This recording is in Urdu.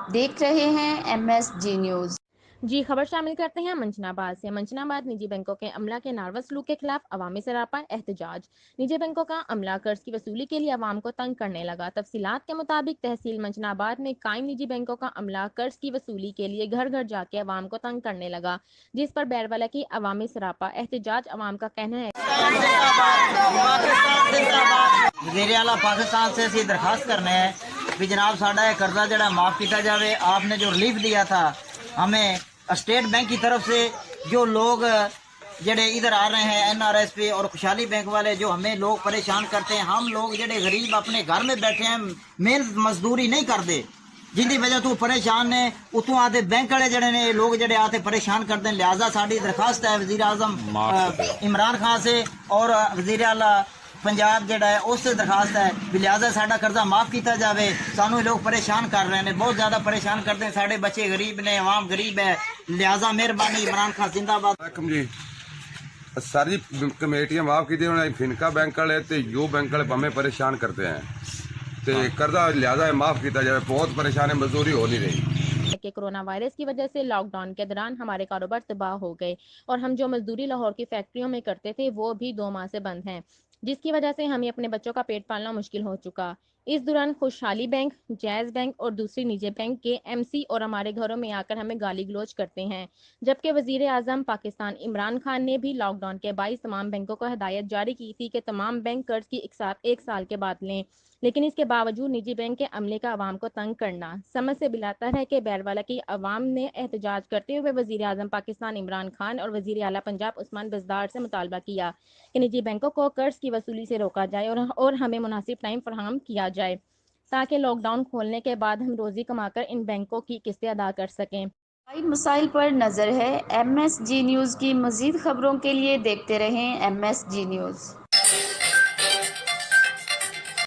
آپ دیکھ رہے ہیں MSG نیوز۔ جی خبر شامل کرتے ہیں منچناباد سے۔ منچناباد نجی بینکوں کے عملہ کے ناروا سلوک کے خلاف عوامی سراپا احتجاج۔ نجی بینکوں کا عملہ قرض کی وصولی کے لیے عوام کو تنگ کرنے لگا۔ تفصیلات کے مطابق تحصیل منچناباد میں قائم نجی بینکوں کا عملہ قرض کی وصولی کے لیے گھر گھر جا کے عوام کو تنگ کرنے لگا، جس پر بیرولہ کی عوامی سراپا احتجاج۔ عوام کا کہنا ہے وزیر اعلیٰ پاکستان سے اسی درخواست کرنے ہیں کہ جناب ساڈا یہ قرضہ جڑا معاف کیتا جاوے۔ آپ نے جو ریلیف دیا تھا ہمیں اسٹیٹ بینک کی طرف سے، جو لوگ جڑے ادھر آ رہے ہیں NRSP اور خوشحالی بینک والے جو ہمیں لوگ پریشان کرتے ہیں، ہم لوگ جڑے غریب اپنے گھر میں بیٹھے ہیں، محنت مزدوری نہیں کرتے، جن کی وجہ تو پریشان نے اتوں آتے بینک والے جڑے نے لوگ جڑے آتے پریشان کرتے ہیں۔ لہٰذا ساری درخواست ہے وزیر اعظم عمران خان سے اور وزیر اعلیٰ پنجاب جڑا ہے اس سے درخواست ہے کہ لہٰذا ساڈا قرضہ معاف کیتا جاوے۔ سانو لوگ پریشان کر رہے ہیں، بہت زیادہ پریشان کرتے ہیں، ساڈے بچے غریب نے، عوام غریب ہے، لہٰذا مہربانی عمران خان زندہ باد۔ جی ساری کمیٹیاں معاف کی انہوں نے، فنکا بینک والے تے یو بینک والے ہمیں پریشان کرتے ہیں تے قرضہ لہٰذا معاف کیتا جائے، بہت پریشان ہے، مزدوری ہو نہیں رہی کہ کورونا وائرس کی وجہ سے لاک ڈاؤن کے دوران ہمارے کاروبار تباہ ہو گئے اور ہم جو مزدوری لاہور کی فیکٹریوں میں کرتے تھے وہ بھی 2 ماہ سے بند ہیں، جس کی وجہ سے ہمیں اپنے بچوں کا پیٹ پالنا مشکل ہو چکا۔ اس دوران خوشحالی بینک، جیز بینک اور دوسری نجی بینک کے MC اور ہمارے گھروں میں آ کر ہمیں گالی گلوچ کرتے ہیں، جبکہ وزیر اعظم پاکستان عمران خان نے بھی لاک ڈاؤن کے باعث تمام بینکوں کو ہدایت جاری کی تھی کہ تمام بینک قرض کی 1 سال کے بعد لیں، لیکن اس کے باوجود نجی بینک کے عملے کا عوام کو تنگ کرنا سمجھ سے بلاتا ہے کہ بیرولہ کی عوام نے احتجاج کرتے ہوئے وزیر اعظم پاکستان عمران خان اور وزیر اعلیٰ پنجاب عثمان بزدار سے مطالبہ کیا کہ نجی بینکوں کو قرض کی وصولی سے روکا جائے اور ہمیں مناسب ٹائم فراہم کیا جائے تاکہ لاک ڈاؤن کھولنے کے بعد ہم روزی کما کر ان بینکوں کی قسطیں ادا کر سکیں۔ مسائل پر نظر ہے MSG نیوز کی مزید خبروں کے لیے دیکھتے رہیں MSG نیوز۔